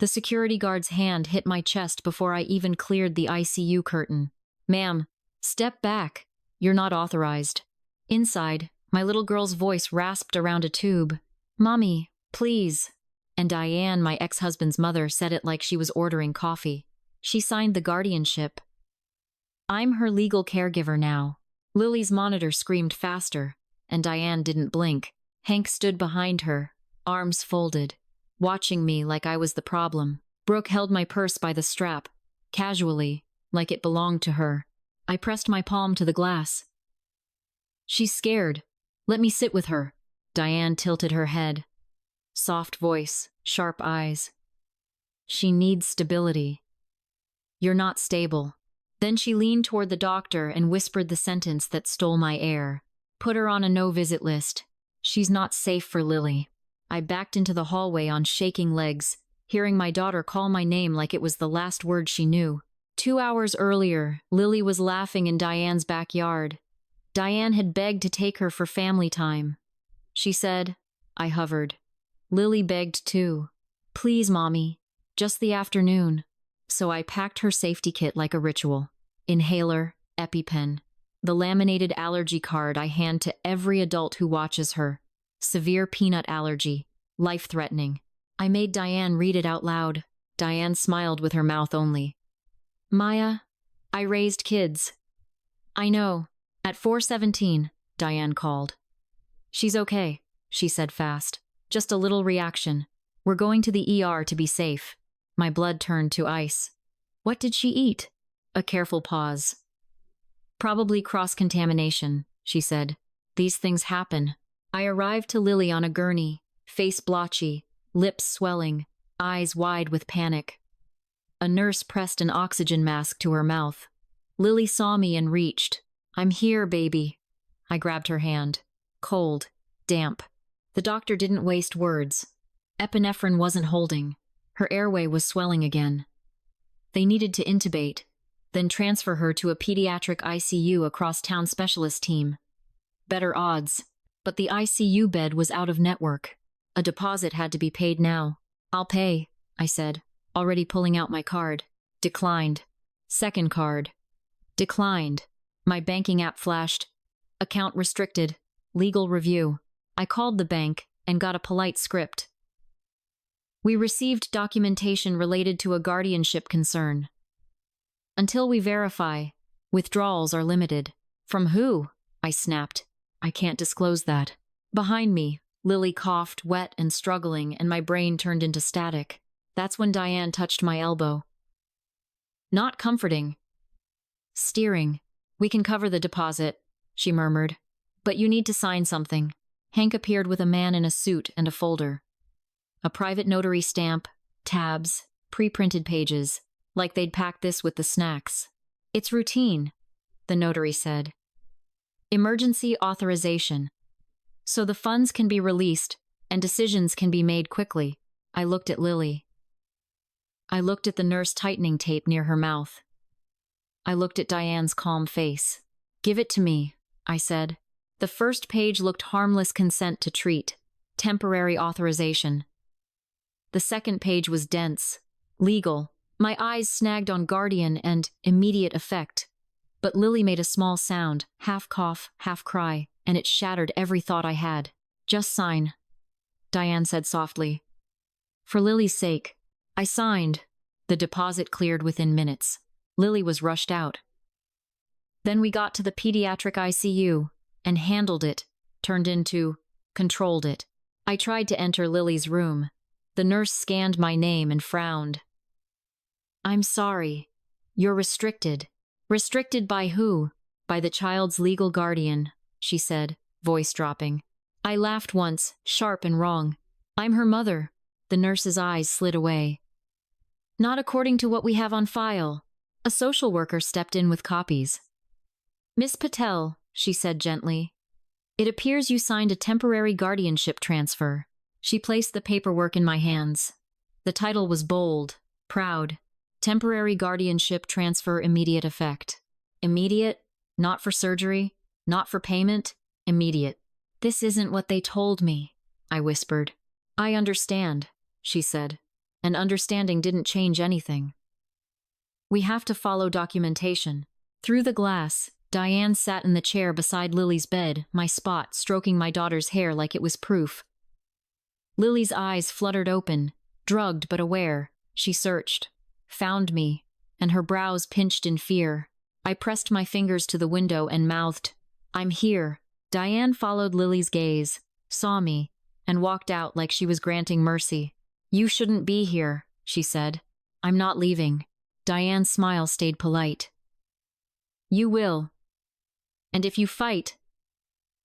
The security guard's hand hit my chest before I even cleared the ICU curtain. "Ma'am, step back. You're not authorized." Inside, my little girl's voice rasped around a tube. "Mommy, please." And Diane, my ex-husband's mother, said it like she was ordering coffee. She signed the guardianship. "I'm her legal caregiver now." Lily's monitor screamed faster, and Diane didn't blink. Hank stood behind her, arms folded, watching me like I was the problem. Brooke held my purse by the strap, casually, like it belonged to her. I pressed my palm to the glass. "She's scared. Let me sit with her." Diane tilted her head. Soft voice, sharp eyes. "She needs stability." "You're not stable." Then she leaned toward the doctor and whispered the sentence that stole my air. "Put her on a no-visit list. She's not safe for Lily." I backed into the hallway on shaking legs, hearing my daughter call my name like it was the last word she knew. 2 hours earlier, Lily was laughing in Diane's backyard. Diane had begged to take her for family time. She said. I hovered. Lily begged too. "Please, Mommy, just the afternoon." So I packed her safety kit like a ritual. Inhaler, EpiPen, the laminated allergy card I hand to every adult who watches her. Severe peanut allergy, life-threatening. I made Diane read it out loud. Diane smiled with her mouth only. "Maya, I raised kids." "I know." At 4:17, Diane called. "She's okay," she said fast. "Just a little reaction. We're going to the ER to be safe." My blood turned to ice. "What did she eat?" A careful pause. "Probably cross-contamination," she said. "These things happen." I arrived to Lily on a gurney, face blotchy, lips swelling, eyes wide with panic. A nurse pressed an oxygen mask to her mouth. Lily saw me and reached. "I'm here, baby." I grabbed her hand. Cold, damp. The doctor didn't waste words. Epinephrine wasn't holding. Her airway was swelling again. They needed to intubate, then transfer her to a pediatric ICU across-town specialist team. Better odds. But the ICU bed was out of network. A deposit had to be paid now. "I'll pay," I said, already pulling out my card. Declined. Second card. Declined. My banking app flashed. "Account restricted. Legal review." I called the bank and got a polite script. "We received documentation related to a guardianship concern. Until we verify, withdrawals are limited." "From who?" I snapped. "I can't disclose that." Behind me, Lily coughed, wet and struggling, and my brain turned into static. That's when Diane touched my elbow. Not comforting. Steering. "We can cover the deposit," she murmured. "But you need to sign something." Hank appeared with a man in a suit and a folder. A private notary stamp, tabs, pre-printed pages, like they'd packed this with the snacks. "It's routine," the notary said. "Emergency authorization. So the funds can be released and decisions can be made quickly." I looked at Lily. I looked at the nurse tightening tape near her mouth. I looked at Diane's calm face. "Give it to me," I said. The first page looked harmless: consent to treat, temporary authorization. The second page was dense, legal. My eyes snagged on guardian and immediate effect. But Lily made a small sound, half cough, half cry, and it shattered every thought I had. "Just sign," Diane said softly. "For Lily's sake." I signed. The deposit cleared within minutes. Lily was rushed out. Then we got to the pediatric ICU and handled it, controlled it. I tried to enter Lily's room. The nurse scanned my name and frowned. "I'm sorry. You're restricted." "Restricted by who?" "By the child's legal guardian," she said, voice dropping. I laughed once, sharp and wrong. "I'm her mother." The nurse's eyes slid away. "Not according to what we have on file." A social worker stepped in with copies. "Miss Patel," she said gently, "it appears you signed a temporary guardianship transfer." She placed the paperwork in my hands. The title was bold, proud. Temporary guardianship transfer, immediate effect. Immediate? Not for surgery? Not for payment? Immediate. "This isn't what they told me," I whispered. "I understand," she said. and understanding didn't change anything. We have to follow documentation. Through the glass, Diane sat in the chair beside Lily's bed, my spot, stroking my daughter's hair like it was proof. Lily's eyes fluttered open, drugged but aware. She searched, found me, and her brows pinched in fear. I pressed my fingers to the window and mouthed, "I'm here." Diane followed Lily's gaze, saw me, and walked out like she was granting mercy. "You shouldn't be here," she said. "I'm not leaving." Diane's smile stayed polite. "You will. And if you fight,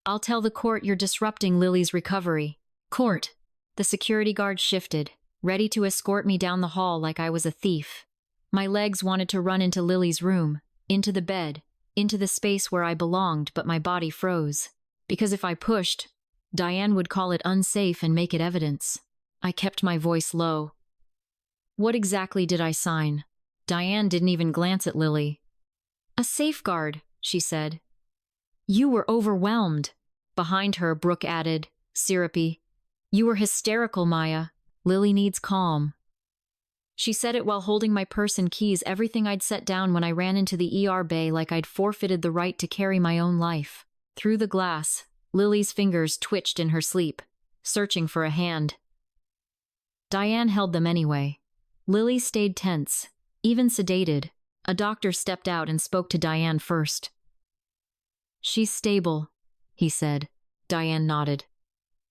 I'll tell the court you're disrupting Lily's recovery." Court. The security guard shifted, ready to escort me down the hall like I was a thief. My legs wanted to run into Lily's room, into the bed, into the space where I belonged, but my body froze. Because if I pushed, Diane would call it unsafe and make it evidence. I kept my voice low. "What exactly did I sign?" Diane didn't even glance at Lily. "A safeguard," she said. "You were overwhelmed." Behind her, Brooke added, syrupy, "You were hysterical, Maya. Lily needs calm." She said it while holding my purse and keys, everything I'd set down when I ran into the ER bay, like I'd forfeited the right to carry my own life. Through the glass, Lily's fingers twitched in her sleep, searching for a hand. Diane held them anyway. Lily stayed tense, even sedated. A doctor stepped out and spoke to Diane first. "She's stable," he said. Diane nodded.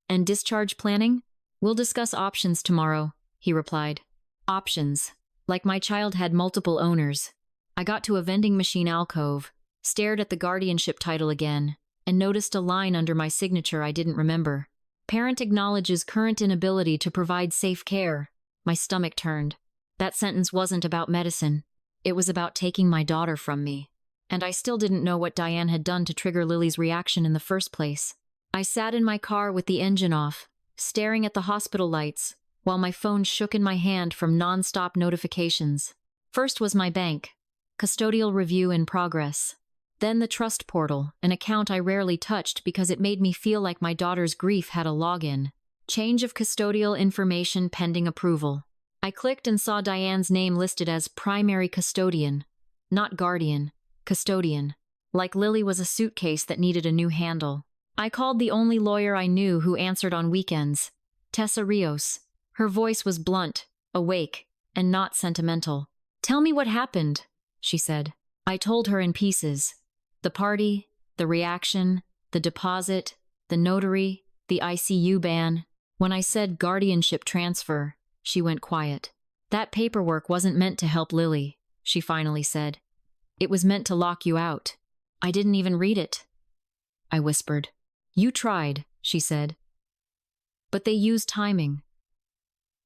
"And discharge planning? We'll discuss options tomorrow," he replied. Options. Like my child had multiple owners. I got to a vending machine alcove, stared at the guardianship title again, and noticed a line under my signature I didn't remember. "Parent acknowledges current inability to provide safe care." My stomach turned. That sentence wasn't about medicine. It was about taking my daughter from me. And I still didn't know what Diane had done to trigger Lily's reaction in the first place. I sat in my car with the engine off, staring at the hospital lights, while my phone shook in my hand from non-stop notifications. First was my bank, custodial review in progress. Then the trust portal, an account I rarely touched because it made me feel like my daughter's grief had a login. Change of custodial information pending approval. I clicked and saw Diane's name listed as primary custodian, not guardian, custodian. Like Lily was a suitcase that needed a new handle. I called the only lawyer I knew who answered on weekends, Tessa Rios. Her voice was blunt, awake, and not sentimental. "Tell me what happened," she said. I told her in pieces. The party, the reaction, the deposit, the notary, the ICU ban. When I said guardianship transfer, she went quiet. "That paperwork wasn't meant to help Lily," she finally said. "It was meant to lock you out." "I didn't even read it," I whispered. "You tried," she said. "But they used timing."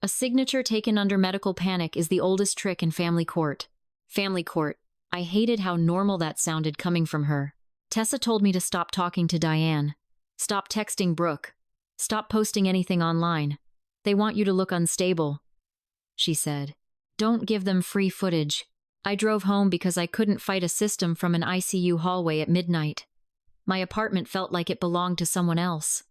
A signature taken under medical panic is the oldest trick in family court. Family court. I hated how normal that sounded coming from her. Tessa told me to stop talking to Diane. Stop texting Brooke. Stop posting anything online. They want you to look unstable, she said. Don't give them free footage. I drove home because I couldn't fight a system from an ICU hallway at midnight. My apartment felt like it belonged to someone else.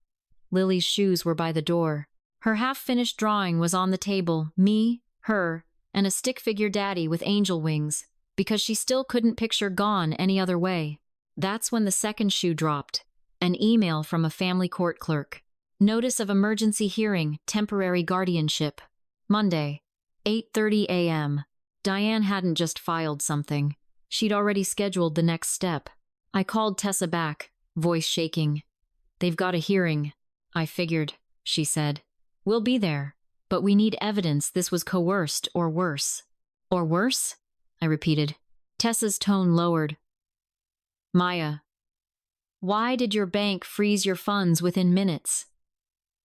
Lily's shoes were by the door. Her half-finished drawing was on the table, me, her, and a stick figure daddy with angel wings, because she still couldn't picture Gone any other way. That's when the second shoe dropped. An email from a family court clerk. Notice of emergency hearing, temporary guardianship. Monday, 8:30 a.m. Diane hadn't just filed something. She'd already scheduled the next step. I called Tessa back, voice shaking. "They've got a hearing," I figured, she said. "We'll be there, but we need evidence this was coerced or worse." "Or worse?" I repeated. Tessa's tone lowered. "Maya, why did your bank freeze your funds within minutes?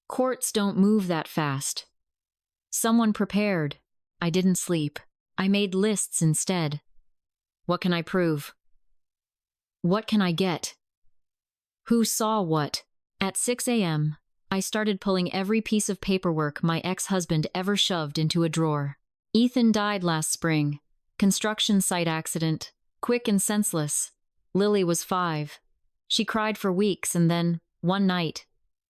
Courts don't move that fast." "Someone prepared. I didn't sleep. I made lists instead." "What can I prove?" "What can I get?" "Who saw what?" At 6 a.m., I started pulling every piece of paperwork my ex-husband ever shoved into a drawer. Ethan died last spring. Construction site accident. Quick and senseless. Lily was 5. She cried for weeks and then, one night,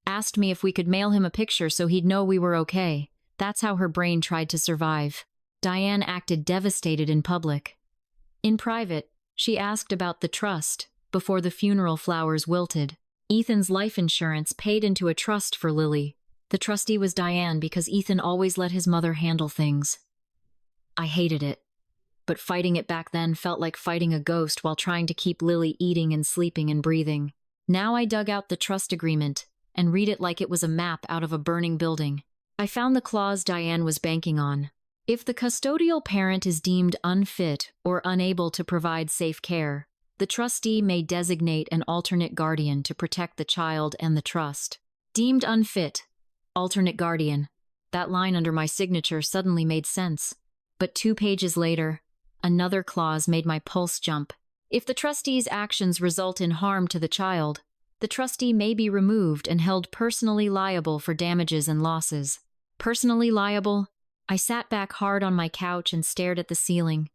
asked me if we could mail him a picture so he'd know we were okay. That's how her brain tried to survive. Diane acted devastated in public. In private, she asked about the trust before the funeral flowers wilted. Ethan's life insurance paid into a trust for Lily. The trustee was Diane because Ethan always let his mother handle things. I hated it, but fighting it back then felt like fighting a ghost while trying to keep Lily eating and sleeping and breathing. Now I dug out the trust agreement and read it like it was a map out of a burning building. I found the clause Diane was banking on. If the custodial parent is deemed unfit or unable to provide safe care, the trustee may designate an alternate guardian to protect the child and the trust. Deemed unfit, alternate guardian. That line under my signature suddenly made sense. But 2 pages later, another clause made my pulse jump. If the trustee's actions result in harm to the child, the trustee may be removed and held personally liable for damages and losses. Personally liable? I sat back hard on my couch and stared at the ceiling.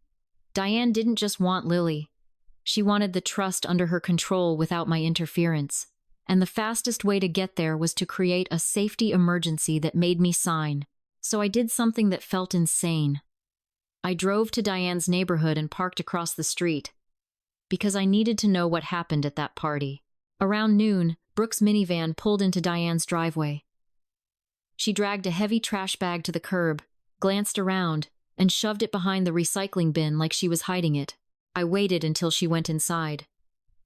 Diane didn't just want Lily. She wanted the trust under her control without my interference. And the fastest way to get there was to create a safety emergency that made me sign. So I did something that felt insane. I drove to Diane's neighborhood and parked across the street, because I needed to know what happened at that party. Around noon, Brooke's minivan pulled into Diane's driveway. She dragged a heavy trash bag to the curb, glanced around, and shoved it behind the recycling bin like she was hiding it. I waited until she went inside.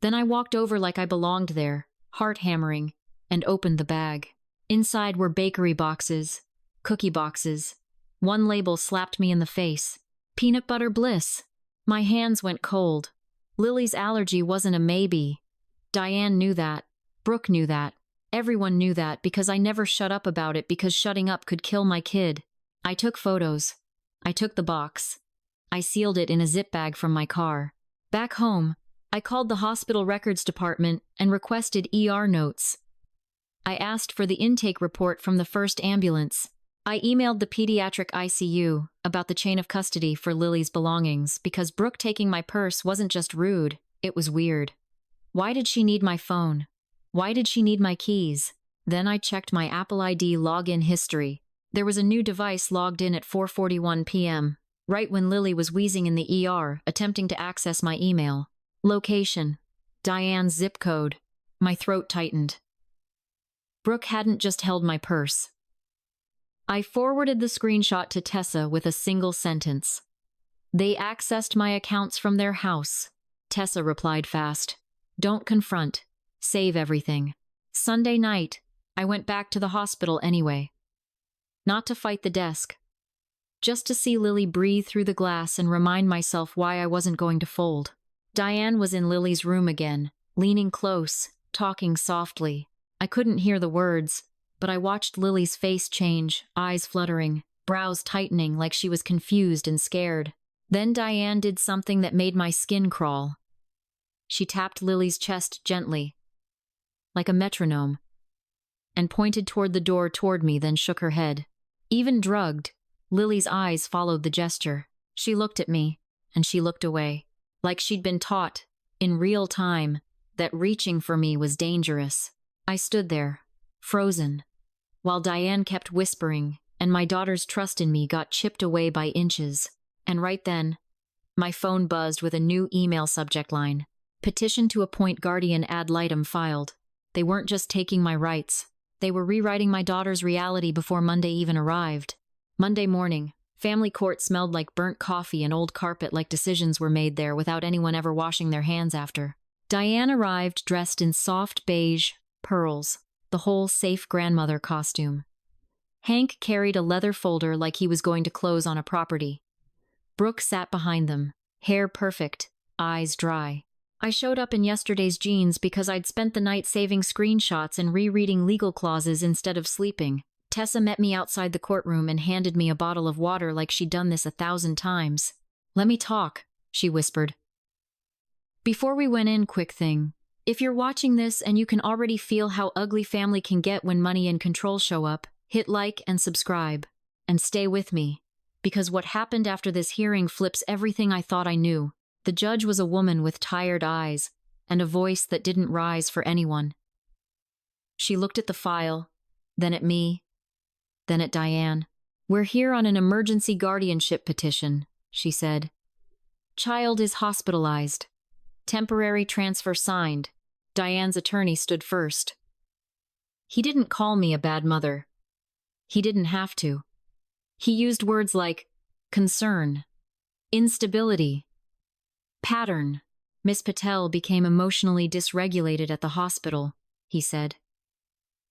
Then I walked over like I belonged there, heart hammering, and opened the bag. Inside were bakery boxes, cookie boxes. One label slapped me in the face. Peanut butter bliss. My hands went cold. Lily's allergy wasn't a maybe. Diane knew that. Brooke knew that. Everyone knew that because I never shut up about it because shutting up could kill my kid. I took photos. I took the box. I sealed it in a zip bag from my car. Back home, I called the hospital records department and requested ER notes. I asked for the intake report from the first ambulance. I emailed the pediatric ICU about the chain of custody for Lily's belongings because Brooke taking my purse wasn't just rude, it was weird. Why did she need my phone? Why did she need my keys? Then I checked my Apple ID login history. There was a new device logged in at 4:41 p.m., right when Lily was wheezing in the ER, attempting to access my email. Location: Diane's zip code. My throat tightened. Brooke hadn't just held my purse. I forwarded the screenshot to Tessa with a single sentence. They accessed my accounts from their house. Tessa replied fast. Don't confront. Save everything. Sunday night, I went back to the hospital anyway. Not to fight the desk. Just to see Lily breathe through the glass and remind myself why I wasn't going to fold. Diane was in Lily's room again, leaning close, talking softly. I couldn't hear the words, but I watched Lily's face change, eyes fluttering, brows tightening like she was confused and scared. Then Diane did something that made my skin crawl. She tapped Lily's chest gently, like a metronome, and pointed toward the door toward me, then shook her head. Even drugged, Lily's eyes followed the gesture. She looked at me, and she looked away, like she'd been taught, in real time, that reaching for me was dangerous. I stood there, frozen, while Diane kept whispering, and my daughter's trust in me got chipped away by inches. And right then, my phone buzzed with a new email subject line. Petition to appoint guardian ad litem filed. They weren't just taking my rights. They were rewriting my daughter's reality before Monday even arrived. Monday morning, family court smelled like burnt coffee and old carpet, like decisions were made there without anyone ever washing their hands after. Diane arrived dressed in soft beige, pearls, the whole safe grandmother costume. Hank carried a leather folder like he was going to close on a property. Brooke sat behind them, hair perfect, eyes dry. I showed up in yesterday's jeans because I'd spent the night saving screenshots and rereading legal clauses instead of sleeping. Tessa met me outside the courtroom and handed me a bottle of water like she'd done this 1,000 times. Let me talk, she whispered. Before we went in, quick thing. If you're watching this and you can already feel how ugly family can get when money and control show up, hit like and subscribe. And stay with me. Because what happened after this hearing flips everything I thought I knew. The judge was a woman with tired eyes and a voice that didn't rise for anyone. She looked at the file, then at me, then at Diane. "We're here on an emergency guardianship petition," she said. "Child is hospitalized. Temporary transfer signed." Diane's attorney stood first. He didn't call me a bad mother. He didn't have to. He used words like concern, instability, pattern. "Miss Patel became emotionally dysregulated at the hospital," he said.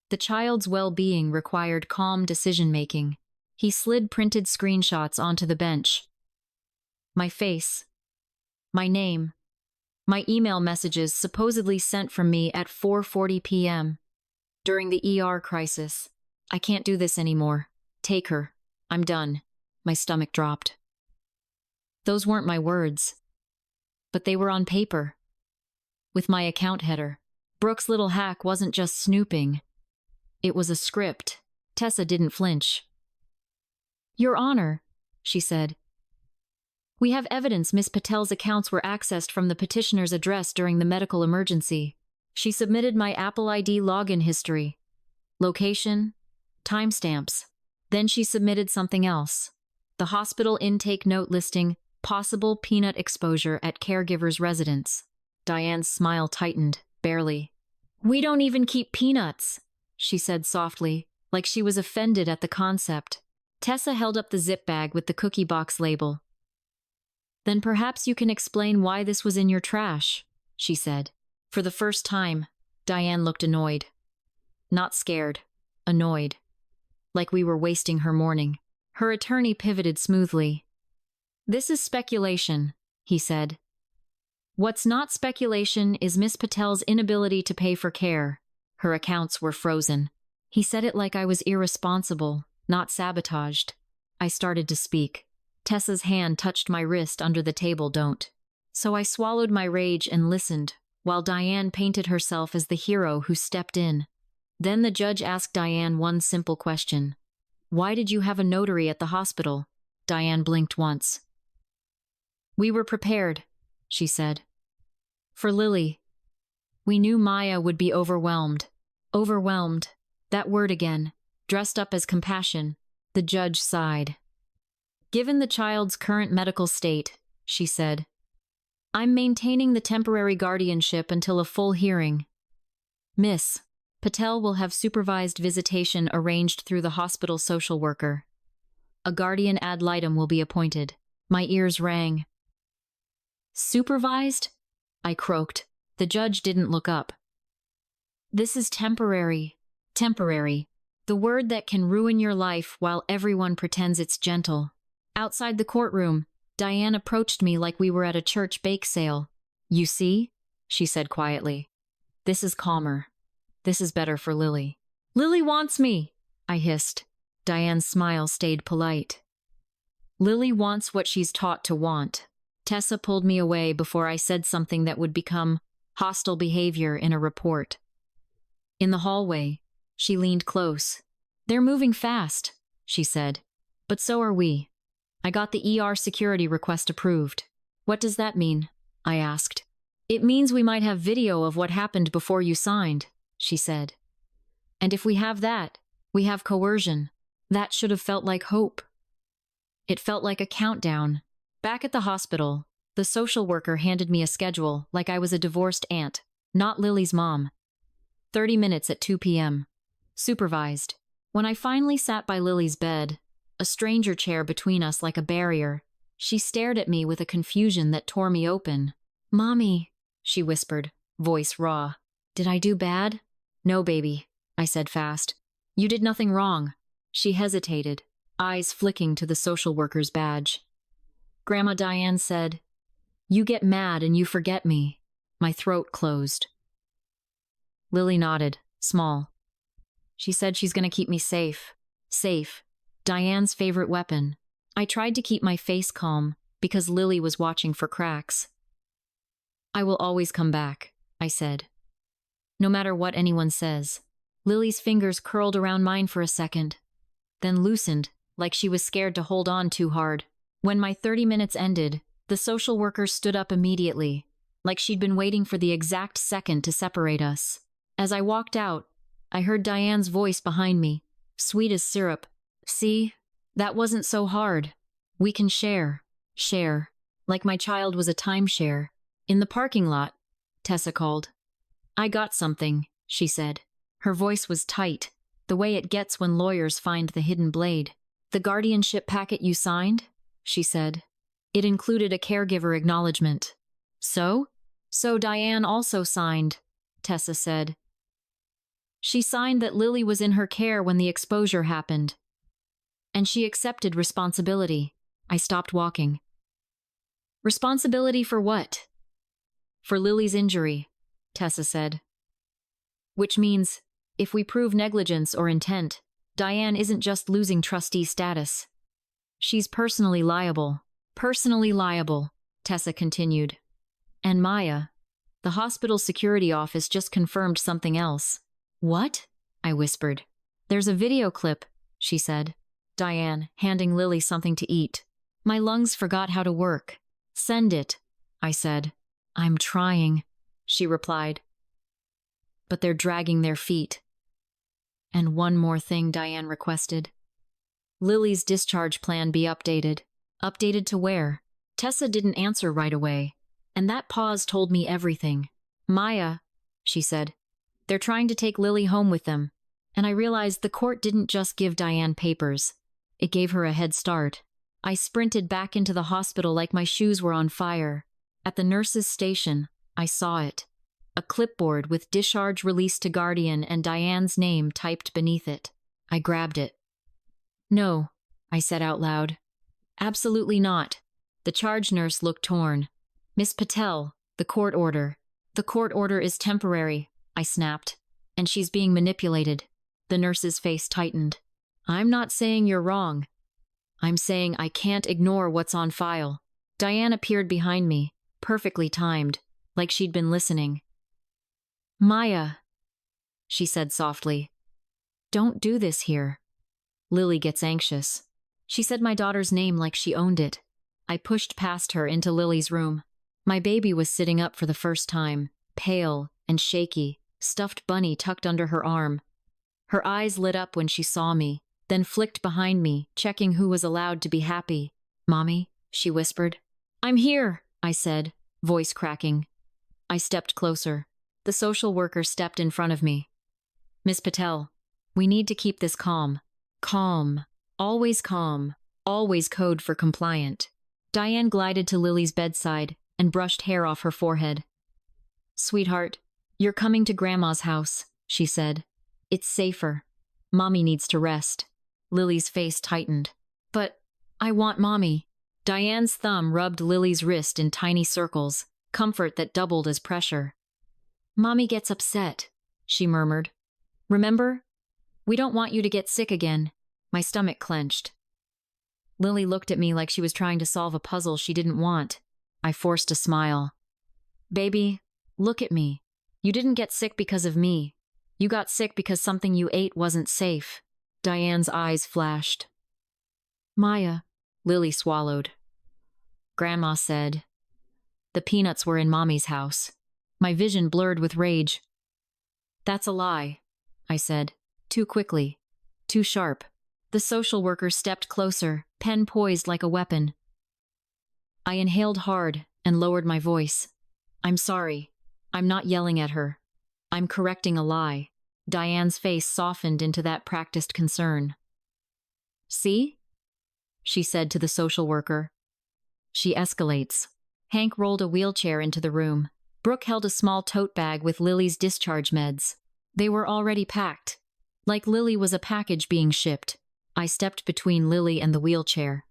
"The child's well-being required calm decision-making." He slid printed screenshots onto the bench. My face, my name, my email messages supposedly sent from me at 4:40 p.m. during the ER crisis. "I can't do this anymore. Take her. I'm done." My stomach dropped. Those weren't my words, but they were on paper, with my account header. Brooke's little hack wasn't just snooping. It was a script. Tessa didn't flinch. "Your Honor," she said, "we have evidence Miss Patel's accounts were accessed from the petitioner's address during the medical emergency." She submitted my Apple ID login history, location, timestamps. Then she submitted something else. The hospital intake note listing possible peanut exposure at caregiver's residence. Diane's smile tightened, barely. "We don't even keep peanuts," she said softly, like she was offended at the concept. Tessa held up the zip bag with the cookie box label. "Then perhaps you can explain why this was in your trash," she said. For the first time, Diane looked annoyed. Not scared, annoyed. Like we were wasting her morning. Her attorney pivoted smoothly. "This is speculation," he said. "What's not speculation is Miss Patel's inability to pay for care. Her accounts were frozen." He said it like I was irresponsible, not sabotaged. I started to speak. Tessa's hand touched my wrist under the table. "Don't." So I swallowed my rage and listened, while Diane painted herself as the hero who stepped in. Then the judge asked Diane one simple question. "Why did you have a notary at the hospital?" Diane blinked once. "We were prepared," she said. "For Lily. We knew Maya would be overwhelmed." Overwhelmed. That word again, dressed up as compassion. The judge sighed. "Given the child's current medical state," she said, "I'm maintaining the temporary guardianship until a full hearing. Miss Patel will have supervised visitation arranged through the hospital social worker. A guardian ad litem will be appointed." My ears rang. "Supervised?" I croaked. The judge didn't look up. "This is temporary." Temporary. The word that can ruin your life while everyone pretends it's gentle. Outside the courtroom, Diane approached me like we were at a church bake sale. "You see?" she said quietly. "This is calmer. This is better for Lily." "Lily wants me," I hissed. Diane's smile stayed polite. "Lily wants what she's taught to want." Tessa pulled me away before I said something that would become hostile behavior in a report. In the hallway, she leaned close. "They're moving fast," she said. "But so are we. I got the ER security request approved." "What does that mean?" I asked. "It means we might have video of what happened before you signed," she said. "And if we have that, we have coercion." That should have felt like hope. It felt like a countdown. Back at the hospital, the social worker handed me a schedule like I was a divorced aunt, not Lily's mom. 30 minutes at 2 p.m. Supervised. When I finally sat by Lily's bed, a stranger chair between us like a barrier, she stared at me with a confusion that tore me open. "Mommy," she whispered, voice raw. "Did I do bad?" "No, baby," I said fast. "You did nothing wrong." She hesitated, eyes flicking to the social worker's badge. Grandma Diane said, "You get mad and you forget me." My throat closed. Lily nodded, small. "She said she's going to keep me safe." Safe. Diane's favorite weapon. I tried to keep my face calm because Lily was watching for cracks. "I will always come back," I said. "No matter what anyone says." Lily's fingers curled around mine for a second, then loosened, like she was scared to hold on too hard. When my 30 minutes ended, the social worker stood up immediately, like she'd been waiting for the exact second to separate us. As I walked out, I heard Diane's voice behind me, sweet as syrup. "See? That wasn't so hard. We can share. Share. Like my child was a timeshare. In the parking lot, Tessa called. I got something, she said. Her voice was tight, the way it gets when lawyers find the hidden blade. The guardianship packet you signed? She said. It included a caregiver acknowledgement. So? So Diane also signed, Tessa said. She signed that Lily was in her care when the exposure happened. And she accepted responsibility. I stopped walking. Responsibility for what? For Lily's injury, Tessa said. Which means, if we prove negligence or intent, Diane isn't just losing trustee status. She's personally liable. Personally liable, Tessa continued. And Maya, the hospital security office just confirmed something else. What? I whispered. There's a video clip, she said. Diane, handing Lily something to eat. My lungs forgot how to work. Send it, I said. I'm trying, she replied. But they're dragging their feet. And one more thing, Diane requested. Lily's discharge plan be updated. Updated to where? Tessa didn't answer right away, and that pause told me everything. Maya, she said, they're trying to take Lily home with them. And I realized the court didn't just give Diane papers. It gave her a head start. I sprinted back into the hospital like my shoes were on fire. At the nurse's station, I saw it. A clipboard with discharge release to guardian and Diane's name typed beneath it. I grabbed it. No, I said out loud. Absolutely not. The charge nurse looked torn. Miss Patel, the court order. The court order is temporary, I snapped. And she's being manipulated. The nurse's face tightened. I'm not saying you're wrong. I'm saying I can't ignore what's on file. Diane appeared behind me, perfectly timed, like she'd been listening. Maya, she said softly. Don't do this here. Lily gets anxious. She said my daughter's name like she owned it. I pushed past her into Lily's room. My baby was sitting up for the first time, pale and shaky, stuffed bunny tucked under her arm. Her eyes lit up when she saw me, then flicked behind me, checking who was allowed to be happy. Mommy, she whispered. I'm here, I said, voice cracking. I stepped closer. The social worker stepped in front of me. Miss Patel, we need to keep this calm. Calm. Always calm. Always code for compliant. Diane glided to Lily's bedside and brushed hair off her forehead. Sweetheart, you're coming to Grandma's house, she said. It's safer. Mommy needs to rest. Lily's face tightened. But I want Mommy. Diane's thumb rubbed Lily's wrist in tiny circles, comfort that doubled as pressure. Mommy gets upset, she murmured. Remember? We don't want you to get sick again. My stomach clenched. Lily looked at me like she was trying to solve a puzzle she didn't want. I forced a smile. Baby, look at me. You didn't get sick because of me. You got sick because something you ate wasn't safe. Diane's eyes flashed. Maya, Lily swallowed. Grandma said. The peanuts were in Mommy's house. My vision blurred with rage. That's a lie, I said, too quickly, too sharp. The social worker stepped closer, pen poised like a weapon. I inhaled hard and lowered my voice. I'm sorry. I'm not yelling at her. I'm correcting a lie. Diane's face softened into that practiced concern. See? She said to the social worker. She escalates. Hank rolled a wheelchair into the room. Brooke held a small tote bag with Lily's discharge meds. They were already packed. Like Lily was a package being shipped. I stepped between Lily and the wheelchair.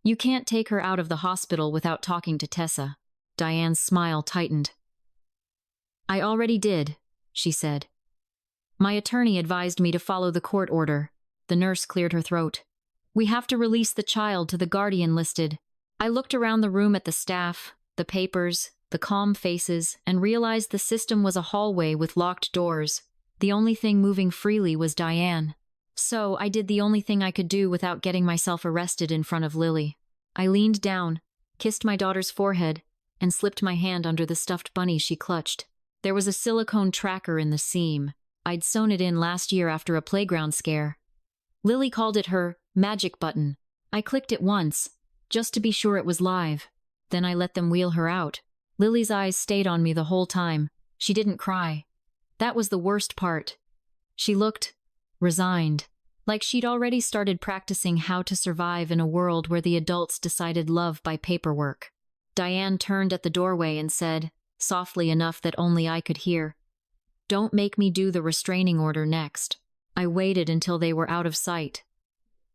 You can't take her out of the hospital without talking to Tessa. Diane's smile tightened. I already did, she said. My attorney advised me to follow the court order. The nurse cleared her throat. We have to release the child to the guardian listed. I looked around the room at the staff, the papers, the calm faces, and realized the system was a hallway with locked doors. The only thing moving freely was Diane. So I did the only thing I could do without getting myself arrested in front of Lily. I leaned down, kissed my daughter's forehead, and slipped my hand under the stuffed bunny she clutched. There was a silicone tracker in the seam. I'd sewn it in last year after a playground scare. Lily called it her Magic button. I clicked it once, just to be sure it was live. Then I let them wheel her out. Lily's eyes stayed on me the whole time. She didn't cry. That was the worst part. She looked resigned, like she'd already started practicing how to survive in a world where the adults decided love by paperwork. Diane turned at the doorway and said, softly enough that only I could hear, "Don't make me do the restraining order next." I waited until they were out of sight.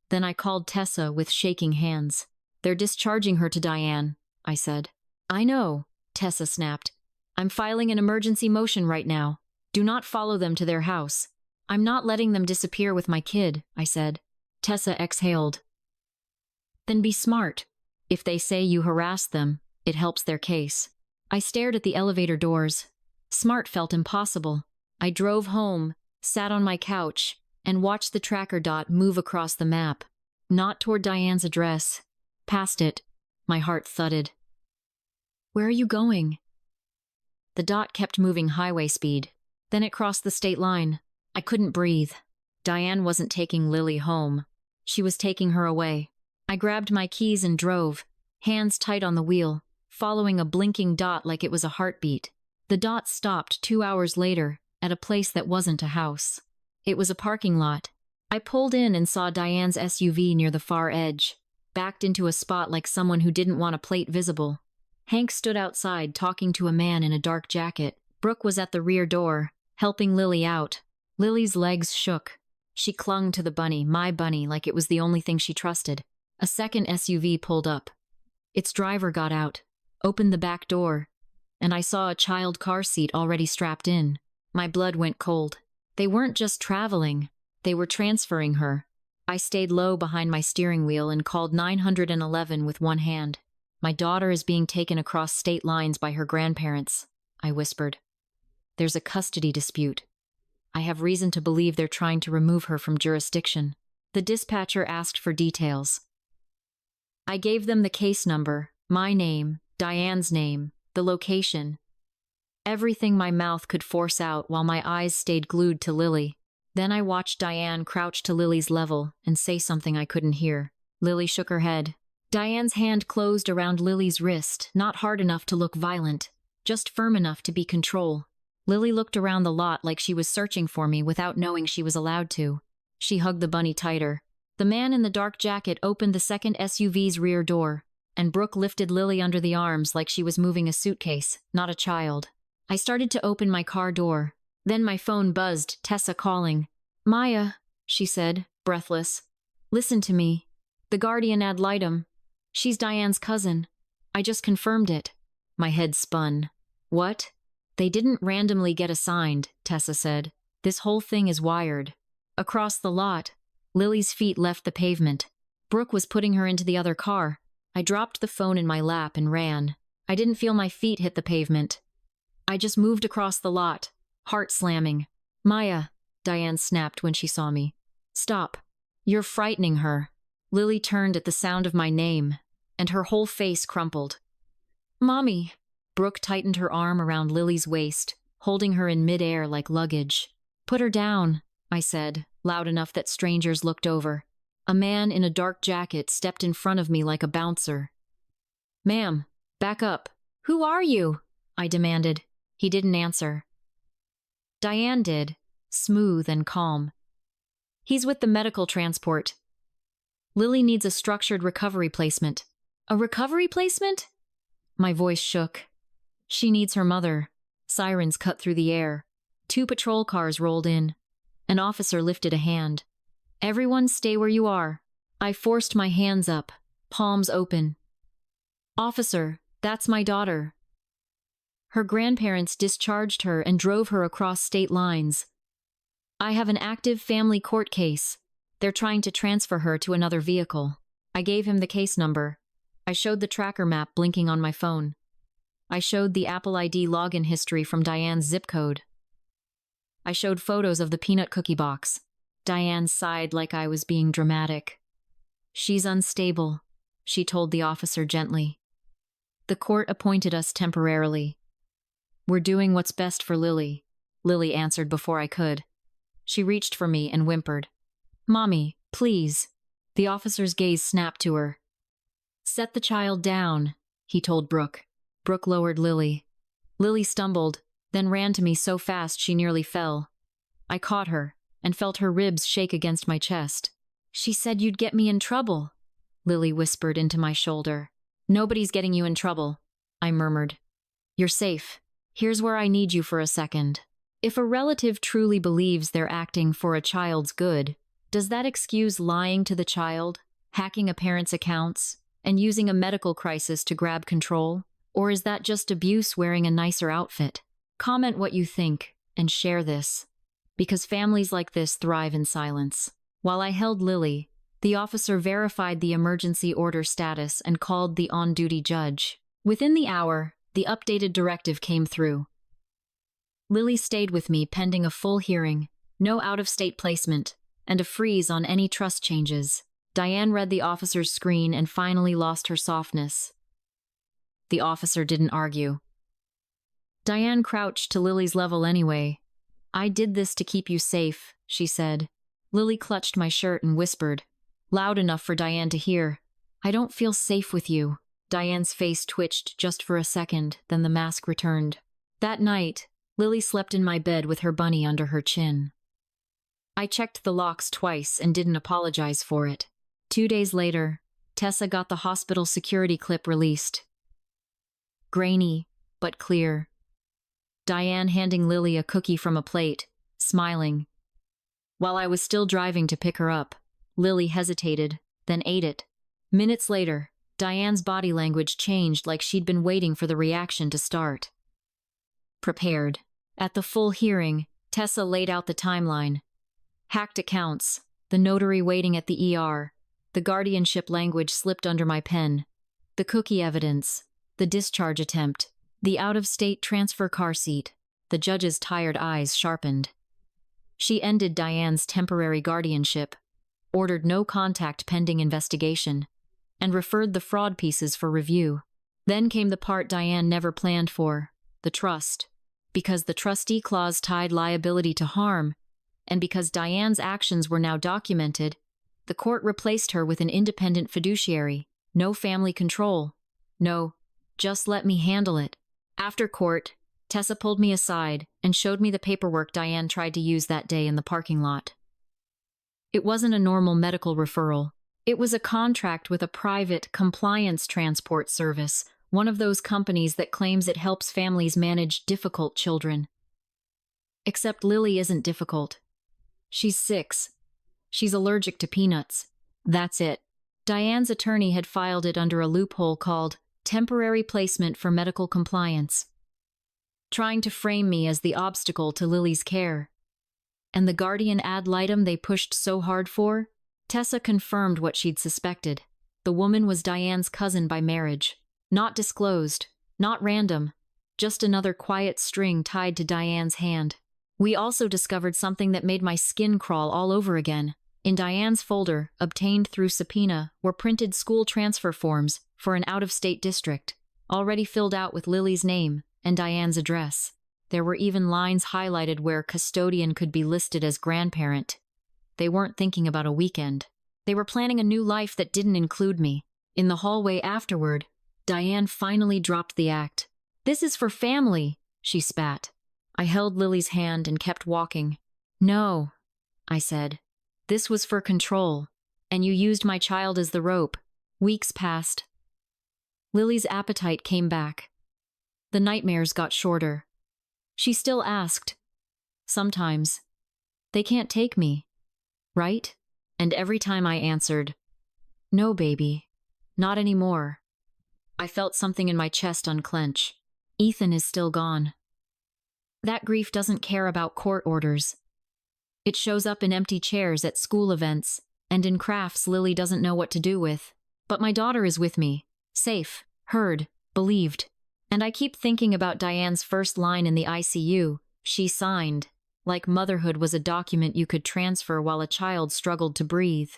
Then I called Tessa with shaking hands. "They're discharging her to Diane," I said. "I know," Tessa snapped. "I'm filing an emergency motion right now. Do not follow them to their house." "I'm not letting them disappear with my kid," I said. Tessa exhaled. "Then be smart. If they say you harassed them, it helps their case." I stared at the elevator doors. Smart felt impossible. I drove home, sat on my couch, and watched the tracker dot move across the map. Not toward Diane's address. Past it. My heart thudded. "Where are you going?" The dot kept moving highway speed. Then it crossed the state line. I couldn't breathe. Diane wasn't taking Lily home. She was taking her away. I grabbed my keys and drove, hands tight on the wheel, following a blinking dot like it was a heartbeat. The dot stopped 2 hours later, at a place that wasn't a house. It was a parking lot. I pulled in and saw Diane's SUV near the far edge, backed into a spot like someone who didn't want a plate visible. Hank stood outside talking to a man in a dark jacket. Brooke was at the rear door, helping Lily out. Lily's legs shook. She clung to the bunny, my bunny, like it was the only thing she trusted. A second SUV pulled up. Its driver got out, opened the back door, and I saw a child car seat already strapped in. My blood went cold. They weren't just traveling, they were transferring her. I stayed low behind my steering wheel and called 911 with one hand. "My daughter is being taken across state lines by her grandparents," I whispered. "There's a custody dispute. I have reason to believe they're trying to remove her from jurisdiction." The dispatcher asked for details. I gave them the case number, my name, Diane's name, the location. Everything my mouth could force out while my eyes stayed glued to Lily. Then I watched Diane crouch to Lily's level and say something I couldn't hear. Lily shook her head. Diane's hand closed around Lily's wrist, not hard enough to look violent, just firm enough to be control. Lily looked around the lot like she was searching for me without knowing she was allowed to. She hugged the bunny tighter. The man in the dark jacket opened the second SUV's rear door, and Brooke lifted Lily under the arms like she was moving a suitcase, not a child. I started to open my car door. Then my phone buzzed, Tessa calling. "Maya," she said, breathless. "Listen to me. The guardian ad litem. She's Diane's cousin. I just confirmed it." My head spun. "What?" "They didn't randomly get assigned," Tessa said. "This whole thing is wired." Across the lot, Lily's feet left the pavement. Brooke was putting her into the other car. I dropped the phone in my lap and ran. I didn't feel my feet hit the pavement. I just moved across the lot, heart slamming. "Maya," Diane snapped when she saw me. "Stop. You're frightening her." Lily turned at the sound of my name, and her whole face crumpled. "Mommy." Brooke tightened her arm around Lily's waist, holding her in midair like luggage. "Put her down," I said, loud enough that strangers looked over. A man in a dark jacket stepped in front of me like a bouncer. "Ma'am, back up." "Who are you?" I demanded. He didn't answer. Diane did, smooth and calm. "He's with the medical transport. Lily needs a structured recovery placement." "A recovery placement?" My voice shook. "She needs her mother." Sirens cut through the air. 2 patrol cars rolled in. An officer lifted a hand. "Everyone stay where you are." I forced my hands up, palms open. "Officer, that's my daughter. Her grandparents discharged her and drove her across state lines. I have an active family court case. They're trying to transfer her to another vehicle." I gave him the case number. I showed the tracker map blinking on my phone. I showed the Apple ID login history from Diane's zip code. I showed photos of the peanut cookie box. Diane sighed like I was being dramatic. "She's unstable," she told the officer gently. "The court appointed us temporarily." "We're doing what's best for Lily," Lily answered before I could. She reached for me and whimpered. "Mommy, please." The officer's gaze snapped to her. "Set the child down," he told Brooke. Brooke lowered Lily. Lily stumbled, then ran to me so fast she nearly fell. I caught her and felt her ribs shake against my chest. "She said you'd get me in trouble," Lily whispered into my shoulder. "Nobody's getting you in trouble," I murmured. "You're safe. Here's where I need you for a second." If a relative truly believes they're acting for a child's good, does that excuse lying to the child, hacking a parent's accounts, and using a medical crisis to grab control? Or is that just abuse wearing a nicer outfit? Comment what you think and share this, because families like this thrive in silence. While I held Lily, the officer verified the emergency order status and called the on-duty judge. Within the hour, the updated directive came through. Lily stayed with me pending a full hearing, no out-of-state placement, and a freeze on any trust changes. Diane read the officer's screen and finally lost her softness. The officer didn't argue. Diane crouched to Lily's level anyway. "I did this to keep you safe," she said. Lily clutched my shirt and whispered, loud enough for Diane to hear, "I don't feel safe with you." Diane's face twitched just for a second, then the mask returned. That night, Lily slept in my bed with her bunny under her chin. I checked the locks twice and didn't apologize for it. 2 days later, Tessa got the hospital security clip released. Grainy, but clear. Diane handing Lily a cookie from a plate, smiling. While I was still driving to pick her up, Lily hesitated, then ate it. Minutes later, Diane's body language changed like she'd been waiting for the reaction to start. Prepared. At the full hearing, Tessa laid out the timeline. Hacked accounts, the notary waiting at the ER, the guardianship language slipped under my pen, the cookie evidence, the discharge attempt, the out-of-state transfer car seat. The judge's tired eyes sharpened. She ended Diane's temporary guardianship, ordered no contact pending investigation, and referred the fraud pieces for review. Then came the part Diane never planned for, the trust. Because the trustee clause tied liability to harm, and because Diane's actions were now documented, the court replaced her with an independent fiduciary. No family control. No, just let me handle it. After court, Tessa pulled me aside and showed me the paperwork Diane tried to use that day in the parking lot. It wasn't a normal medical referral. It was a contract with a private compliance transport service, one of those companies that claims it helps families manage difficult children. Except Lily isn't difficult. She's 6. She's allergic to peanuts. That's it. Diane's attorney had filed it under a loophole called temporary placement for medical compliance, trying to frame me as the obstacle to Lily's care. And the guardian ad litem they pushed so hard for? Tessa confirmed what she'd suspected. The woman was Diane's cousin by marriage. Not disclosed, not random, just another quiet string tied to Diane's hand. We also discovered something that made my skin crawl all over again. In Diane's folder, obtained through subpoena, were printed school transfer forms for an out-of-state district, already filled out with Lily's name and Diane's address. There were even lines highlighted where custodian could be listed as grandparent. They weren't thinking about a weekend. They were planning a new life that didn't include me. In the hallway afterward, Diane finally dropped the act. "This is for family," she spat. I held Lily's hand and kept walking. "No," I said. "This was for control, and you used my child as the rope." Weeks passed. Lily's appetite came back. The nightmares got shorter. She still asked, sometimes, "They can't take me, right?" And every time I answered, "No, baby, not anymore." I felt something in my chest unclench. Ethan is still gone. That grief doesn't care about court orders. It shows up in empty chairs at school events and in crafts Lily doesn't know what to do with. But my daughter is with me, safe, heard, believed. And I keep thinking about Diane's first line in the ICU. She signed, like motherhood was a document you could transfer while a child struggled to breathe.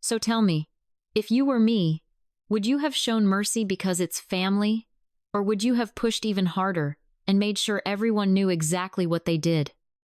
So tell me, if you were me, would you have shown mercy because it's family? Or would you have pushed even harder and made sure everyone knew exactly what they did?